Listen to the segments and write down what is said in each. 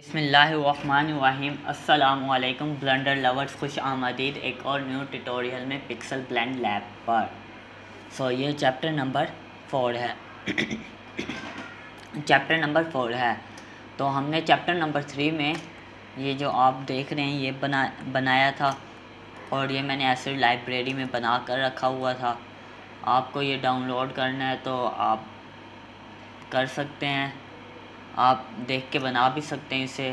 बिस्मिल्लाहिर्रहमानिर्रहीम। अस्सलामुअलैकुम blender lovers, खुश आमदीद एक और न्यू ट्यूटोरियल में पिक्सल ब्लेंड लैब पर। ये चैप्टर नंबर 4 है। चैप्टर नंबर 4 है। तो हमने चैप्टर नंबर 3 में ये जो आप देख रहे हैं ये बनाया था, और ये मैंने ऐसे लाइब्रेरी में बना कर रखा हुआ था। आपको ये डाउनलोड करना है तो आप कर सकते हैं, आप देख के बना भी सकते हैं इसे।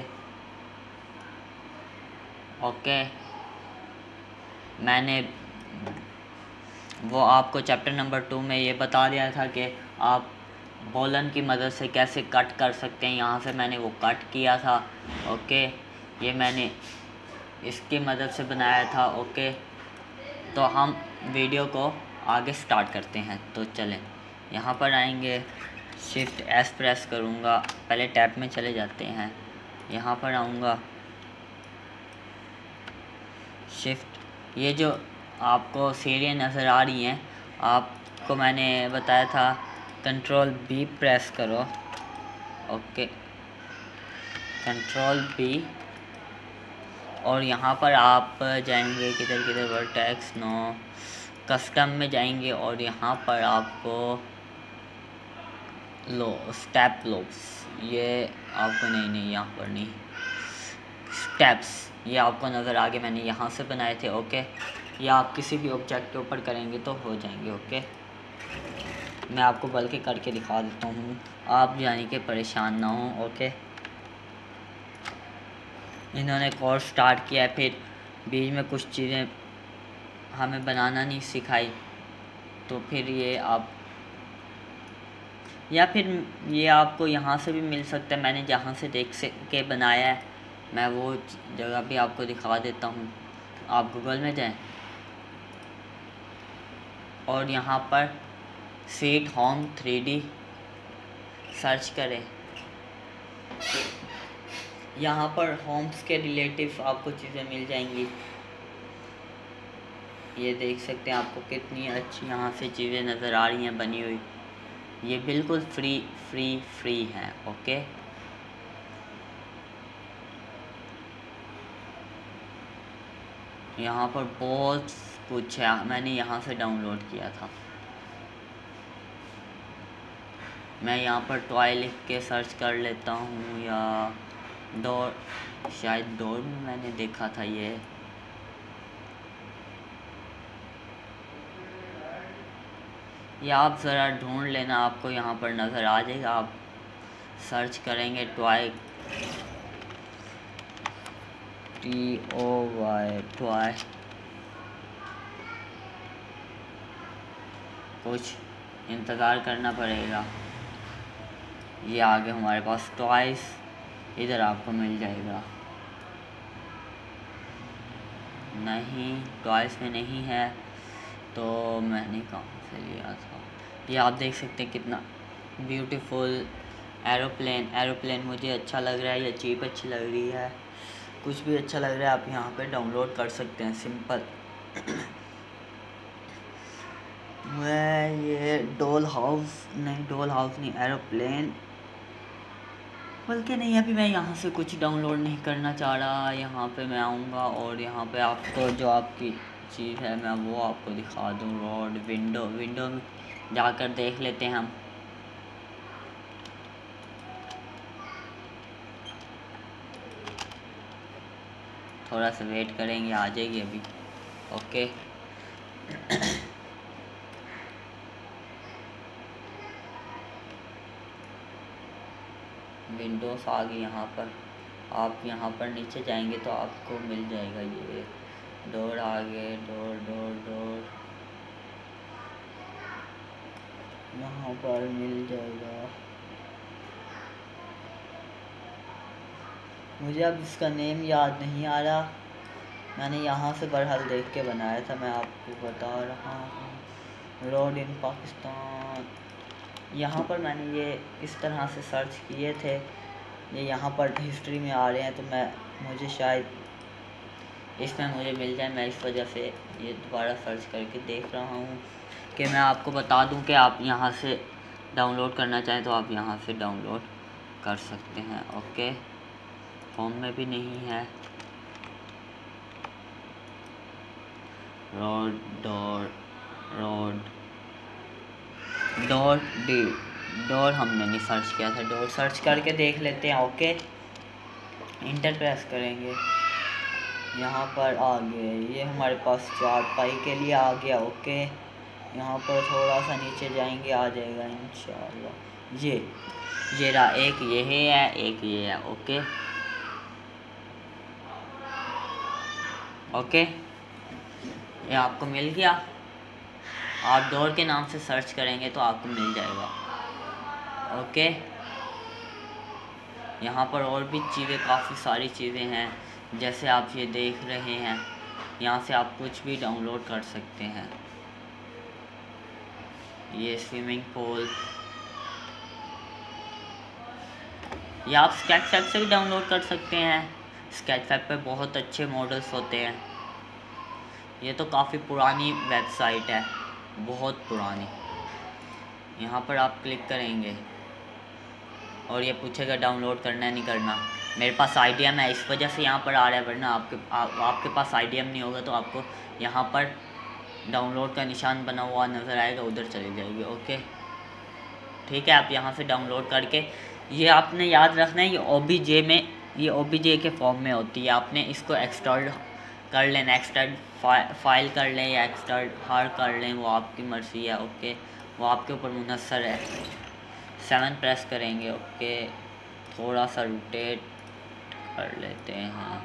ओके, मैंने वो आपको चैप्टर नंबर 2 में ये बता दिया था कि आप बोलन की मदद से कैसे कट कर सकते हैं। यहाँ से मैंने वो कट किया था। ओके, ये मैंने इसकी मदद से बनाया था। ओके, तो हम वीडियो को आगे स्टार्ट करते हैं। तो चलें, यहाँ पर आएंगे, शिफ्ट एस प्रेस करूँगा, पहले टैब में चले जाते हैं। यहाँ पर आऊँगा, शिफ्ट, ये जो आपको सीढ़ियाँ नज़र आ रही हैं, आपको मैंने बताया था कंट्रोल बी प्रेस करो। ओके, कंट्रोल बी, और यहाँ पर आप जाएंगे किधर वर्टेक्स नो कस्टम में जाएंगे, और यहाँ पर आपको लो स्टेप लोब्स, ये आपको नहीं यहाँ पर नहीं, स्टेप्स ये आपको नज़र आ गए, मैंने यहाँ से बनाए थे। ओके, या आप किसी भी ऑब्जेक्ट के ऊपर करेंगे तो हो जाएंगे। ओके, मैं आपको बल्कि करके दिखा देता हूँ, आप यानी कि परेशान ना हो। ओके, इन्होंने कोर्स स्टार्ट किया है, फिर बीच में कुछ चीज़ें हमें बनाना नहीं सिखाई, तो फिर ये आप, या फिर ये आपको यहाँ से भी मिल सकता है। मैंने जहाँ से देख के बनाया है, मैं वो जगह भी आपको दिखा देता हूँ। आप गूगल में जाएं और यहाँ पर सीट होम 3D सर्च करें। यहाँ पर होम्स के रिलेटिव आपको चीज़ें मिल जाएंगी। ये देख सकते हैं, आपको कितनी अच्छी यहाँ से चीज़ें नज़र आ रही हैं बनी हुई। ये बिल्कुल फ्री है। ओके, यहाँ पर बहुत कुछ है, मैंने यहाँ से डाउनलोड किया था। मैं यहाँ पर टॉय लिख के सर्च कर लेता हूँ, या डोर, शायद डोर में मैंने देखा था। ये आप ज़रा ढूंढ लेना, आपको यहाँ पर नज़र आ जाएगा। आप सर्च करेंगे टॉय, TOY टॉय, कुछ इंतज़ार करना पड़ेगा। ये आगे हमारे पास टॉयस, इधर आपको मिल जाएगा। नहीं, टॉयस में नहीं है, तो मैंने कहाँ से लिया था। ये आप देख सकते हैं कितना ब्यूटीफुल एरोप्लेन मुझे अच्छा लग रहा है, या चीप अच्छी लग रही है, कुछ भी अच्छा लग रहा है, आप यहाँ पे डाउनलोड कर सकते हैं सिंपल। मैं ये डॉल हाउस नहीं, एरोप्लेन, बल्कि नहीं, अभी मैं यहाँ से कुछ डाउनलोड नहीं करना चाह रहा। यहाँ पे मैं आऊँगा और यहाँ पे आपको जो आपकी चीज़ है मैं वो आपको दिखा दूँ। रोड, विंडो में जाकर देख लेते हैं हम। थोड़ा सा वेट करेंगे, आ जाएगी अभी। ओके, विंडोज़ आ गई। यहाँ पर आप यहाँ पर नीचे जाएंगे तो आपको मिल जाएगा ये डोर, आगे डोर यहाँ पर मिल जाएगा। मुझे अब इसका नेम याद नहीं आ रहा, मैंने यहाँ से बहरहाल देख के बनाया था, मैं आपको बता रहा हूँ। रोड इन पाकिस्तान, यहाँ पर मैंने ये इस तरह से सर्च किए थे, ये यहाँ पर हिस्ट्री में आ रहे हैं, तो मुझे शायद इसमें मुझे मिल जाए। मैं इस वजह से ये दोबारा सर्च करके देख रहा हूँ कि मैं आपको बता दूँ कि आप यहाँ से डाउनलोड करना चाहें तो आप यहाँ से डाउनलोड कर सकते हैं। ओके, फॉर्म में भी नहीं है। रोड डोर डी डोर हमने नहीं सर्च किया था, डोर सर्च करके देख लेते हैं। ओके, इंटर प्रेस करेंगे, यहाँ पर आ गए, ये हमारे पास चारपाई के लिए आ गया। ओके, यहाँ पर थोड़ा सा नीचे जाएंगे, आ जाएगा इंशाल्लाह। ये रहा, एक ये है, एक ये है। ओके ओके, ये आपको मिल गया। आप डोर के नाम से सर्च करेंगे तो आपको मिल जाएगा। ओके, यहाँ पर और भी चीज़ें, काफ़ी सारी चीज़ें हैं, जैसे आप ये देख रहे हैं। यहाँ से आप कुछ भी डाउनलोड कर सकते हैं। ये स्विमिंग पूल, ये आप स्केचफैब से भी डाउनलोड कर सकते हैं। स्केचफैब पे बहुत अच्छे मॉडल्स होते हैं। ये तो काफ़ी पुरानी वेबसाइट है, बहुत पुरानी। यहाँ पर आप क्लिक करेंगे और ये पूछेगा डाउनलोड करना है नहीं करना। मेरे पास IDM है, इस वजह से यहाँ पर आ रहा है, वरना आपके पास IDM नहीं होगा तो आपको यहाँ पर डाउनलोड का निशान बना हुआ नज़र आएगा, उधर चली जाएगी। ओके ठीक है, आप यहाँ से डाउनलोड करके, ये आपने याद रखना है, ये OBJ के फॉर्म में होती है। आपने इसको एक्सट्राक्ट कर लेना, एक्सट्राक्ट फाइल कर लें या एक्सट्राक्ट हार्ड कर लें, वो आपकी मर्ज़ी है। ओके, वो आपके ऊपर मुनहसर है। 7 प्रेस करेंगे। ओके, थोड़ा सा रोटेट कर लेते हैं।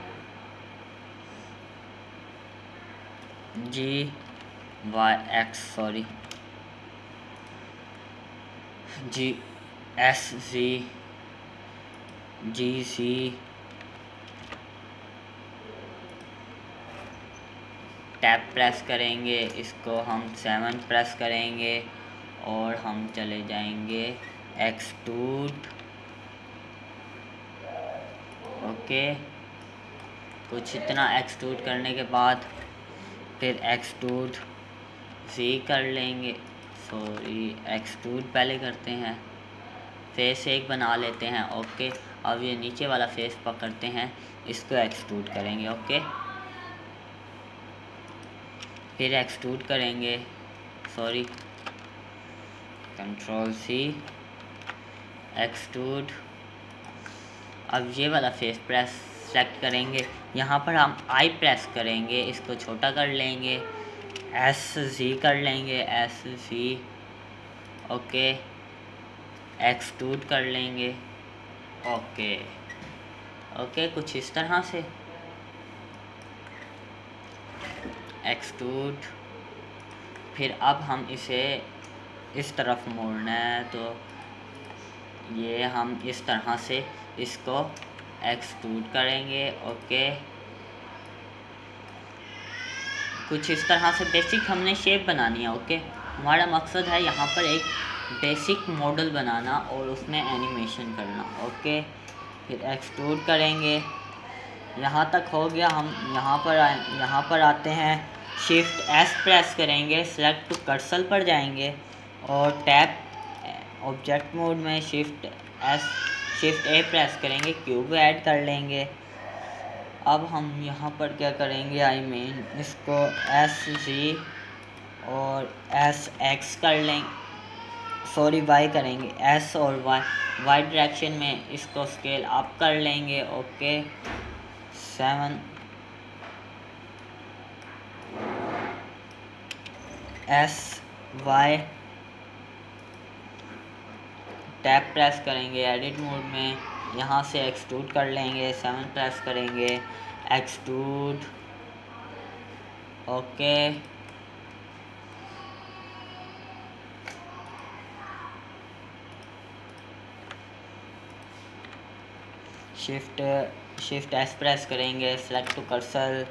GSG टैब प्रेस करेंगे, इसको हम 7 प्रेस करेंगे और हम चले जाएंगे एक्सट्रूड। ओके, कुछ इतना एक्सट्रूड करने के बाद फिर एक्सट्रूड Z कर लेंगे, एक्सट्रूड पहले करते हैं, फेस एक बना लेते हैं। ओके, अब ये नीचे वाला फेस पकड़ते हैं, इसको एक्सट्रूड करेंगे। ओके, फिर एक्सट्रूड करेंगे, Ctrl C, एक्सट्रूड। अब ये वाला फेस प्रेस सेलेक्ट करेंगे, यहाँ पर हम I प्रेस करेंगे, इसको छोटा कर लेंगे, SZ कर लेंगे, SZ। ओके, एक्सट्रूड कर लेंगे। ओके, कुछ इस तरह से एक्सट्रूड। फिर अब हम इसे इस तरफ मोड़ना है, तो ये हम इस तरह से इसको एक्सट्रूड करेंगे। ओके, कुछ इस तरह से बेसिक हमने शेप बनानी है। ओके, हमारा मकसद है यहाँ पर एक बेसिक मॉडल बनाना और उसमें एनिमेशन करना। ओके, फिर एक्सट्रूड करेंगे, यहाँ तक हो गया। हम यहाँ पर आते हैं, Shift S प्रेस करेंगे, सेलेक्ट टू कर्सर पर जाएंगे और टैप ऑब्जेक्ट मोड में Shift A प्रेस करेंगे, क्यूब ऐड कर लेंगे। अब हम यहाँ पर क्या करेंगे, इसको SZ और SX कर लेंगे, Y करेंगे, S और Y डायरेक्शन में इसको स्केल अप कर लेंगे। ओके, 7 SY टैब प्रेस करेंगे एडिट मोड में, यहाँ से एक्सट्रूड कर लेंगे, 7 प्रेस करेंगे, extrude. Okay, shift S press करेंगे, select to cursor,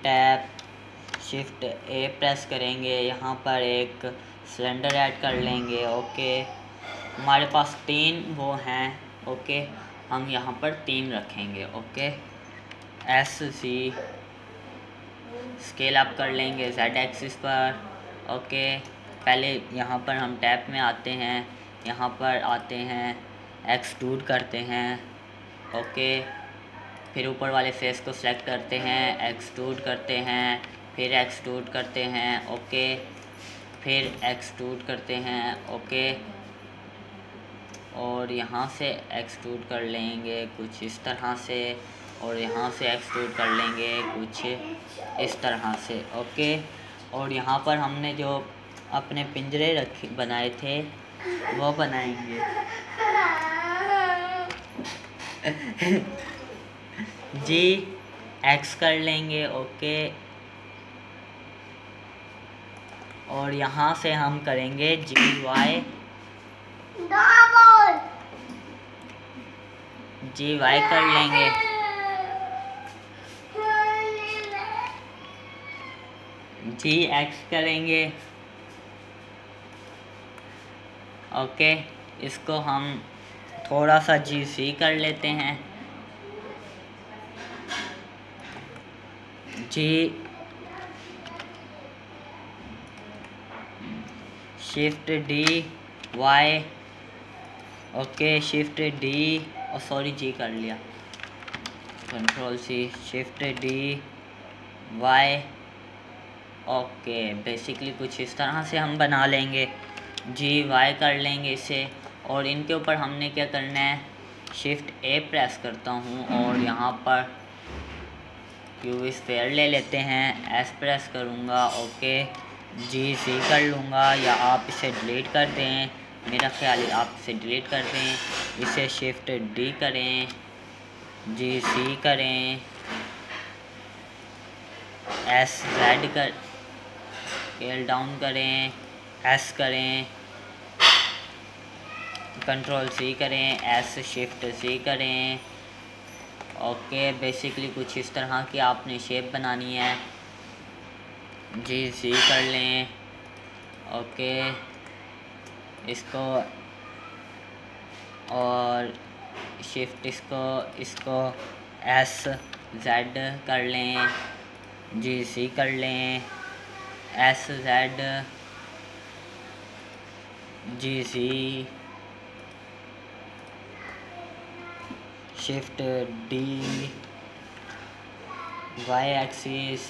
tab, Shift A press करेंगे, यहाँ पर एक सिलेंडर ऐड कर लेंगे। ओके, हमारे पास 3 वो हैं। ओके, हम यहाँ पर 3 रखेंगे। ओके, SZ स्केल अप कर लेंगे Z एक्सिस पर। ओके, पहले यहाँ पर हम टैब में आते हैं, यहाँ पर आते हैं, एक्सट्रूड करते हैं। ओके, फिर ऊपर वाले फेस को सिलेक्ट करते हैं, एक्सट्रूड करते हैं, फिर एक्सट्रूड करते हैं, ओके, फिर एक्सट्रूड करते हैं, ओके, और यहाँ से एक्सट्रूड कर लेंगे कुछ इस तरह से, और यहाँ से एक्सट्रूड कर लेंगे कुछ इस तरह से, ओके। और यहाँ पर हमने जो अपने पिंजरे बनाए थे वो बनाएंगे। जी एक्स कर लेंगे, ओके, और यहाँ से हम करेंगे जी वाई कर लेंगे, जी एक्स करेंगे, ओके। इसको हम थोड़ा सा जी सी कर लेते हैं, G shift D Y, okay, shift D, और सॉरी जी कर लिया, control C, shift D Y, okay. Basically कुछ इस तरह से हम बना लेंगे, जी वाई कर लेंगे इसे। और इनके ऊपर हमने क्या करना है, शिफ्ट ए प्रेस करता हूँ और यहाँ पर क्यूब स्फीयर ले लेते हैं, एस प्रेस करूँगा, ओके, जी सी कर लूँगा, या आप इसे डिलीट कर दें, मेरा ख्याल है आप इसे डिलीट कर दें। इसे शिफ्ट डी करें, जी सी करें, एस जेड कर स्केल डाउन करें, एस करें, कंट्रोल सी करें, एस शिफ्ट सी करें, ओके। बेसिकली कुछ इस तरह की आपने शेप बनानी है, जी सी कर लें, ओके, इसको, और शिफ्ट इसको एस जेड कर लें, जी सी कर लें, S Z, G C, shift D Y axis,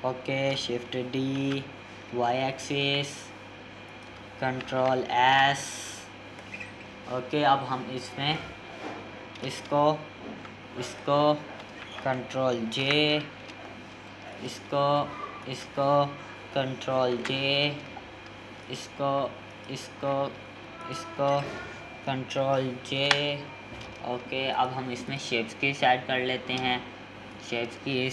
okay, shift D Y axis, control S, okay. अब हम इसमें इसको कंट्रोल जे, इसको कंट्रोल जे, इसको कंट्रोल जे, ओके। अब हम इसमें शेप्स की ऐड कर लेते हैं, शेप्स की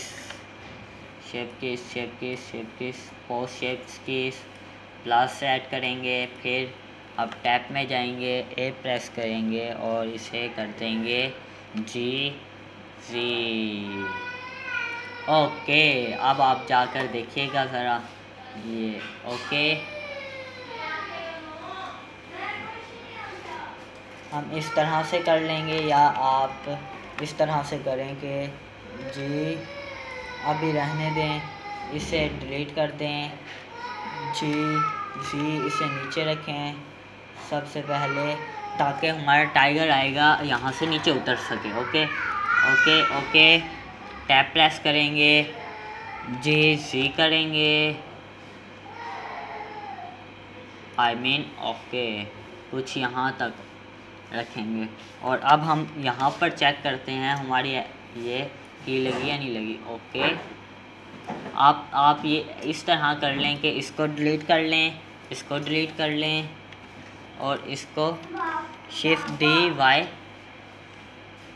पोस्ट शेप्स की प्लस ऐड करेंगे, फिर अब टैप में जाएंगे, ए प्रेस करेंगे और इसे कर देंगे जी सी, ओके। अब आप जाकर देखिएगा ज़रा ये, ओके। हम इस तरह से कर लेंगे, या आप इस तरह से करें कि जी अभी रहने दें, इसे डिलीट कर दें, जी इसे नीचे रखें सबसे पहले, ताकि हमारा टाइगर आएगा यहाँ से नीचे उतर सके, okay okay okay. Tap press करेंगे, जी सी करेंगे, ओके, कुछ यहाँ तक रखेंगे। और अब हम यहाँ पर चेक करते हैं हमारी ये की लगी या नहीं लगी, ओके। आप ये इस तरह कर लें कि इसको डिलीट कर लें, और इसको शिफ्ट डी वाई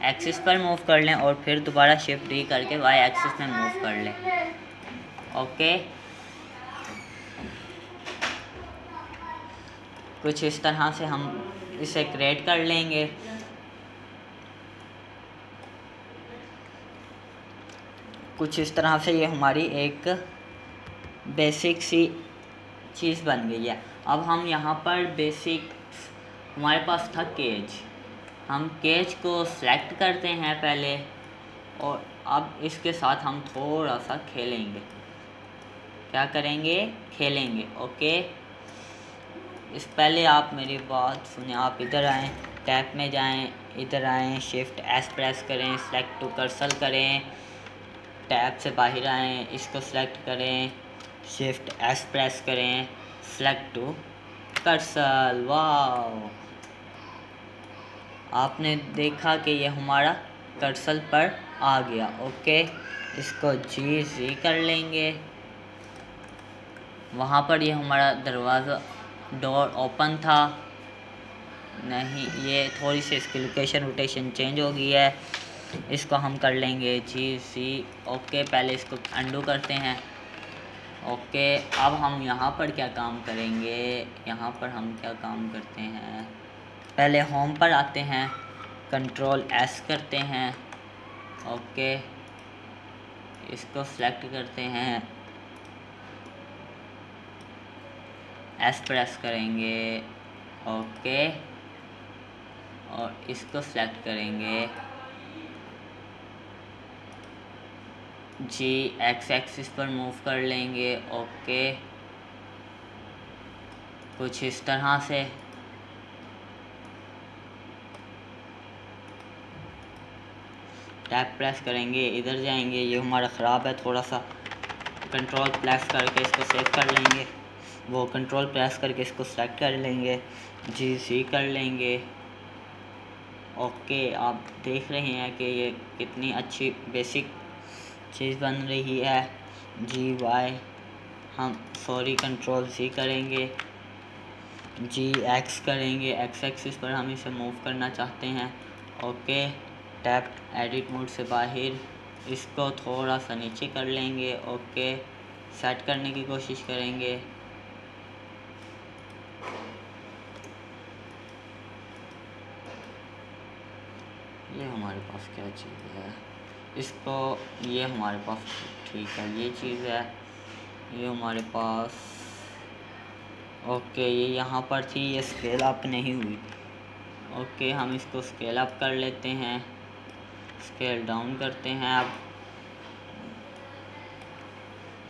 एक्सिस पर मूव कर लें, और फिर दोबारा शिफ्ट डी करके वाई एक्सिस में मूव कर लें, ओके। कुछ इस तरह से हम इसे क्रिएट कर लेंगे। कुछ इस तरह से ये हमारी एक बेसिक सी चीज़ बन गई है। अब हम यहाँ पर बेसिक, हमारे पास था केज, हम केज को सेलेक्ट करते हैं पहले, और अब इसके साथ हम थोड़ा सा खेलेंगे। क्या करेंगे? खेलेंगे, ओके। इस पहले आप मेरी बात सुने, आप इधर आएँ, टैप में जाएं, इधर आएँ, शिफ्ट एस प्रेस करें, सेलेक्ट टू कर्सर करें, टैब से बाहर आएँ, इसको सेलेक्ट करें, शिफ्ट एस प्रेस करें, सेलेक्ट टू कर्सर। वाह, आपने देखा कि ये हमारा कर्सर पर आ गया। ओके, इसको जी कर लेंगे। वहाँ पर ये हमारा दरवाज़ा डोर ओपन था, नहीं ये थोड़ी सी इसकी लोकेशन रोटेशन चेंज हो गई है, इसको हम कर लेंगे जी। ओके, पहले इसको अंडू करते हैं। ओके, अब हम यहाँ पर क्या काम करेंगे, यहाँ पर हम क्या काम करते हैं, पहले होम पर आते हैं, कंट्रोल एस करते हैं। ओके, इसको सेलेक्ट करते हैं, एस प्रेस करेंगे। ओके, और इसको सेलेक्ट करेंगे, जी एक्स एक्सिस पर मूव कर लेंगे। ओके, कुछ इस तरह से। टैब प्रेस करेंगे, इधर जाएंगे, ये हमारा ख़राब है थोड़ा सा, कंट्रोल प्रेस करके इसको सेव कर लेंगे, वो कंट्रोल प्रेस करके इसको सेलेक्ट कर लेंगे, जी कर लेंगे। ओके, आप देख रहे हैं कि ये कितनी अच्छी बेसिक चीज़ बन रही है। जी वाई हम कंट्रोल सी करेंगे, जी एक्स करेंगे, एक्स एक्सिस पर हम इसे मूव करना चाहते हैं। ओके, टैप एडिट मोड से बाहर, इसको थोड़ा सा नीचे कर लेंगे। ओके, सेट करने की कोशिश करेंगे, ये हमारे पास क्या चीज़ है, इसको ये हमारे पास ठीक है, ये चीज़ है, ये हमारे पास। ओके, ये यहाँ पर थी, ये स्केल अप नहीं हुई। ओके, हम इसको स्केल अप कर लेते हैं, स्केल डाउन करते हैं। अब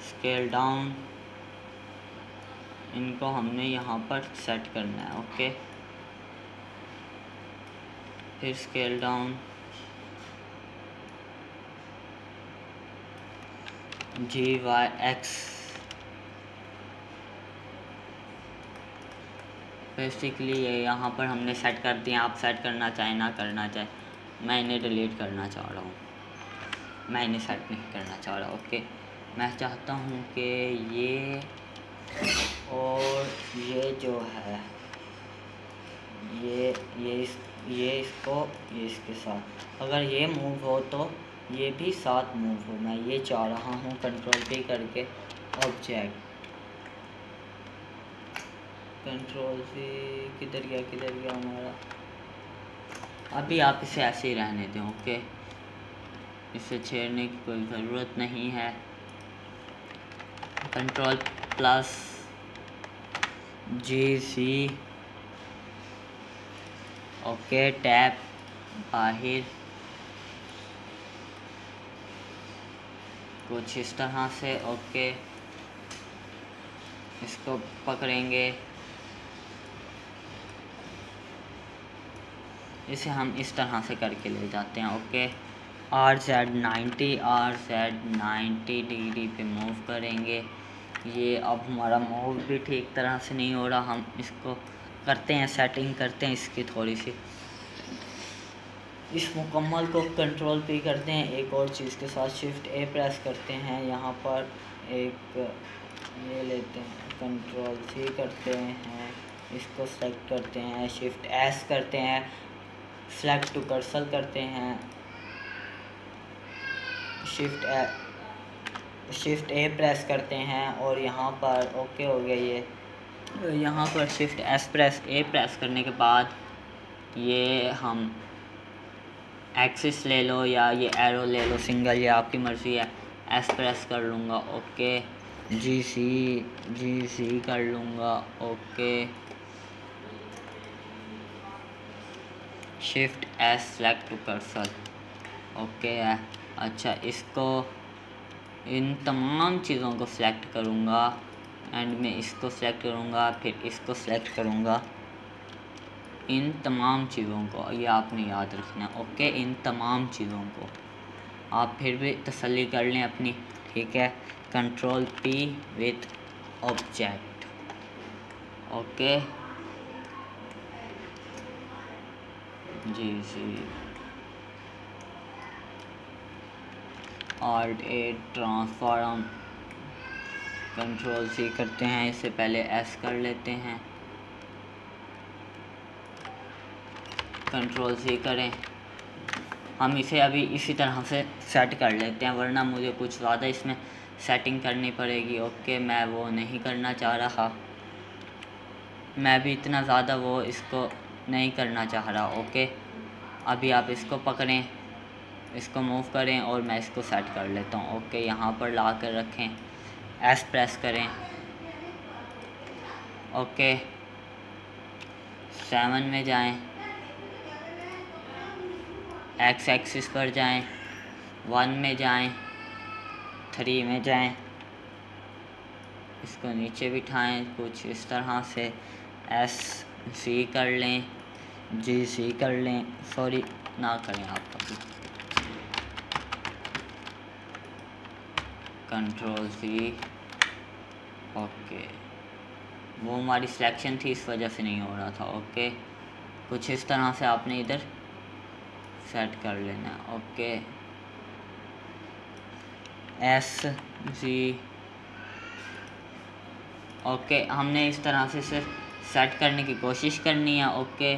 स्केल डाउन, इनको हमने यहाँ पर सेट करना है। ओके, फिर स्केल डाउन, जी वाई एक्स, बेसिकली ये यहाँ पर हमने सेट कर दिया। आप सेट करना चाहें ना करना चाहें, मैं इन्हें डिलीट करना चाह रहा हूँ, मैं इन्हें सेट नहीं करना चाह रहा। ओके, मैं चाहता हूँ कि ये और ये जो है ये इसको ये इसके साथ अगर ये मूव हो तो ये भी साथ मूव हो, मैं ये चाह रहा हूँ। कंट्रोल पे करके ऑब्जेक्ट, कंट्रोल से किधर गया हमारा, अभी आप इसे ऐसे ही रहने दें। ओके, इसे छेड़ने की कोई ज़रूरत नहीं है। कंट्रोल प्लस जी। ओके, टैप बाहर, कुछ इस तरह से। ओके, इसको पकड़ेंगे, इसे हम इस तरह से करके ले जाते हैं। ओके, RZ 90 डिग्री पे मूव करेंगे। ये अब हमारा मूव भी ठीक तरह से नहीं हो रहा, हम इसको करते हैं, सेटिंग करते हैं इसकी थोड़ी सी, इस मुकम्मल को कंट्रोल पे करते हैं। एक और चीज़ के साथ शिफ्ट ए प्रेस करते हैं, यहाँ पर एक ये लेते हैं, कंट्रोल सी करते हैं, इसको सेलेक्ट करते हैं, शिफ्ट एस करते हैं, सेलेक्ट टू कर्सर करते हैं, शिफ्ट ए प्रेस करते हैं, और यहाँ पर ओके हो गया ये। यहाँ पर शिफ्ट एस प्रेस ए प्रेस करने के बाद ये हम एक्सिस ले लो या ये एरो ले लो सिंगल, ये आपकी मर्ज़ी है। एस प्रेस कर लूँगा। ओके, जी सी कर लूँगा। Okay, shift S select to cursor. Okay है, अच्छा इसको इन तमाम चीज़ों को सिलेक्ट करूँगा, एंड में इसको सिलेक्ट करूँगा, फिर इसको सिलेक्ट करूँगा, इन तमाम चीज़ों को ये आपने याद रखना। ओके, इन तमाम चीज़ों को आप फिर भी तसल्ली कर लें अपनी, ठीक है। Control P with object. Okay जी Alt+A ट्रांसफॉर्म। कंट्रोल C करते हैं, इससे पहले S कर लेते हैं। कंट्रोल C करें, हम इसे अभी इसी तरह से सेट कर लेते हैं, वरना मुझे कुछ ज़्यादा इसमें सेटिंग करनी पड़ेगी। ओके, मैं वो नहीं करना चाह रहा, मैं भी इतना ज़्यादा वो इसको नहीं करना चाह रहा। ओके, अभी आप इसको पकड़ें, इसको मूव करें और मैं इसको सेट कर लेता हूँ। ओके, यहाँ पर ला कर रखें, S प्रेस करें। ओके, 7 में जाएं, X एक्सिस पर जाएं, 1 में जाएं, 3 में जाएं, इसको नीचे बिठाएं कुछ इस तरह से, S C कर लें, G C कर लें, सॉरी ना करें आप अभी, कंट्रोल C। ओके, वो हमारी सिलेक्शन थी इस वजह से नहीं हो रहा था। ओके, कुछ इस तरह से आपने इधर सेट कर लेना। Okay, S G। ओके, हमने इस तरह से सिर्फ सेट करने की कोशिश करनी है। ओके,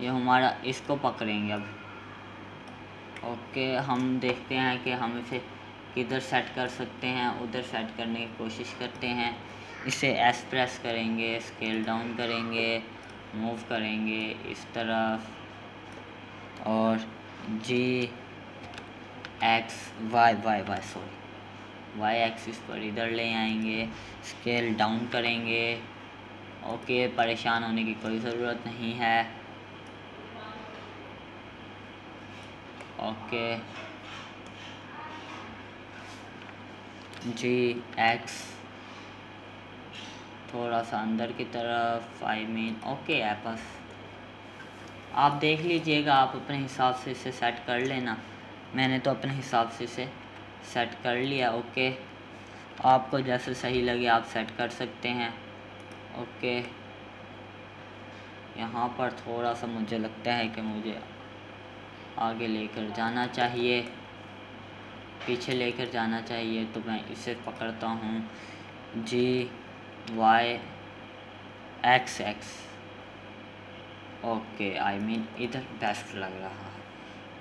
ये हमारा, इसको पकड़ेंगे अब। ओके, हम देखते हैं कि हम इसे किधर सेट कर सकते हैं, उधर सेट करने की कोशिश करते हैं। इसे S प्रेस करेंगे, स्केल डाउन करेंगे, मूव करेंगे इस तरफ, और G X Y sorry Y axis पर इधर ले आएंगे, स्केल डाउन करेंगे। ओके, परेशान होने की कोई ज़रूरत नहीं है। ओके, G X थोड़ा सा अंदर की तरफ, आई मीन ओके है बस। आप देख लीजिएगा, आप अपने हिसाब से इसे सेट कर लेना। मैंने तो अपने हिसाब से इसे सेट कर लिया। ओके, आपको जैसे सही लगे आप सेट कर सकते हैं। ओके, यहाँ पर थोड़ा सा मुझे लगता है कि मुझे आगे लेकर जाना चाहिए, पीछे लेकर जाना चाहिए, तो मैं इसे पकड़ता हूँ, G Y X X। Okay, I mean इधर बेस्ट लग रहा है,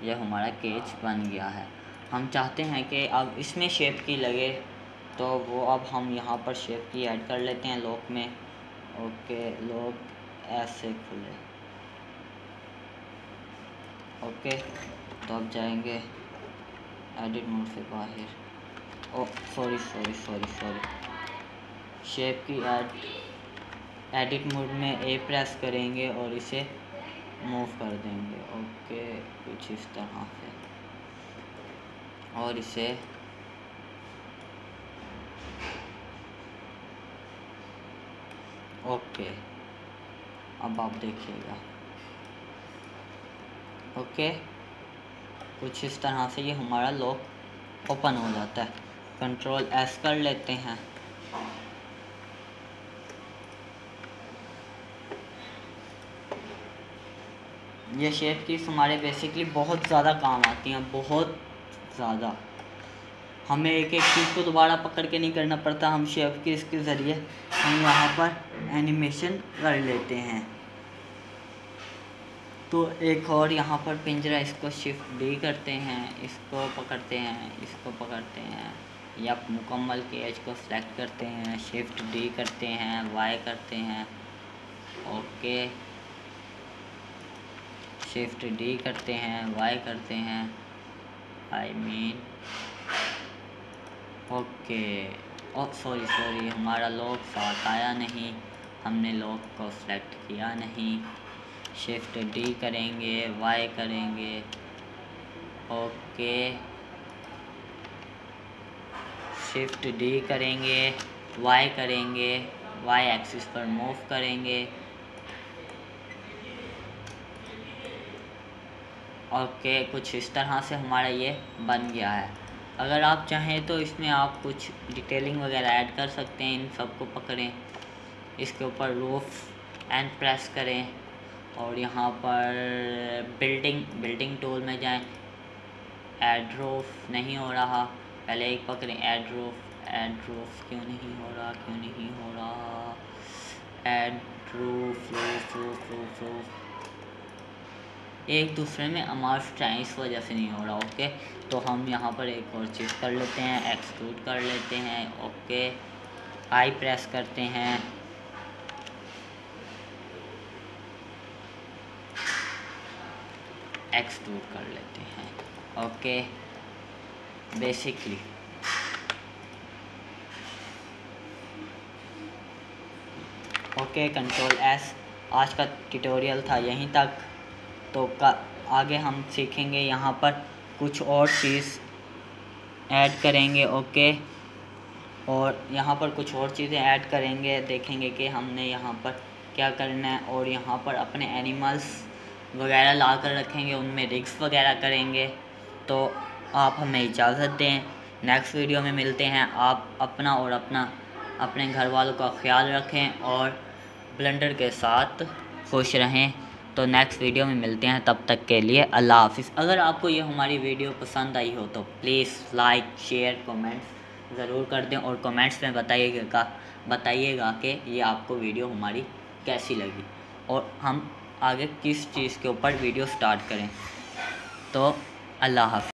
यह हमारा केज बन गया है। हम चाहते हैं कि अब इसमें शेप की लगे, तो वो अब हम यहाँ पर शेप की ऐड कर लेते हैं लॉक में। ओके, लॉक ऐसे खुले। ओके, तो अब जाएंगे एडिट मोड से बाहर। ओ सॉरी, शेप की एडिट मोड में A प्रेस करेंगे और इसे मूव कर देंगे। ओके, कुछ इस तरह से, और इसे ओके, अब आप देखिएगा। ओके, कुछ इस तरह से ये हमारा लॉक ओपन हो जाता है। कंट्रोल S कर लेते हैं। ये शेप कीज हमारे बेसिकली बहुत ज़्यादा काम आती हैं, बहुत ज़्यादा। हमें एक एक चीज़ को दोबारा पकड़ के नहीं करना पड़ता, हम शेप कीज के ज़रिए हम यहाँ पर एनिमेशन कर लेते हैं। तो एक और यहाँ पर पिंजरा, इसको शिफ्ट D करते हैं, इसको पकड़ते हैं, इसको पकड़ते हैं, या मुकम्मल के एज को सेलेक्ट करते हैं, शिफ्ट D करते हैं, Y करते हैं। ओके, शिफ्ट D करते हैं, Y करते हैं, I mean okay. Oh sorry, हमारा लॉक साथ आया नहीं, हमने लॉक को सेलेक्ट किया नहीं। शिफ्ट D करेंगे, Y करेंगे। ओके, शिफ्ट D करेंगे, Y करेंगे, Y एक्सिस पर मूव करेंगे। ओके, कुछ इस तरह से हमारा ये बन गया है। अगर आप चाहें तो इसमें आप कुछ डिटेलिंग वगैरह ऐड कर सकते हैं। इन सबको पकड़ें, इसके ऊपर रूफ एंड प्रेस करें और यहाँ पर बिल्डिंग टूल में जाएं। ऐड रूफ नहीं हो रहा, पहले एक पकड़ें। ऐड रूफ क्यों नहीं हो रहा, ऐड रूफ एक दूसरे में अमाउंट है, इस वजह से नहीं हो रहा। ओके, तो हम यहाँ पर एक और चीज़ कर लेते हैं, एक्सक्लूड कर लेते हैं। ओके, आई प्रेस करते हैं, एक्सक्लूड कर लेते हैं। Okay, basically okay, control S. आज का ट्यूटोरियल था यहीं तक, तो आगे हम सीखेंगे यहाँ पर कुछ और चीज़ ऐड करेंगे। ओके, और यहाँ पर कुछ और चीज़ें ऐड करेंगे, देखेंगे कि हमने यहाँ पर क्या करना है। और यहाँ पर अपने एनिमल्स वगैरह ला कर रखेंगे, उनमें रिग्स वगैरह करेंगे। तो आप हमें इजाज़त दें, नेक्स्ट वीडियो में मिलते हैं। आप अपना और अपने घर वालों का ख्याल रखें और ब्लेंडर के साथ खुश रहें। तो नेक्स्ट वीडियो में मिलते हैं, तब तक के लिए अल्लाह हाफिज़। अगर आपको ये हमारी वीडियो पसंद आई हो तो प्लीज़ लाइक, शेयर, कमेंट्स ज़रूर कर दें और कमेंट्स में बताइएगा कि ये आपको वीडियो हमारी कैसी लगी और हम आगे किस चीज़ के ऊपर वीडियो स्टार्ट करें। तो अल्लाह हाफिज़।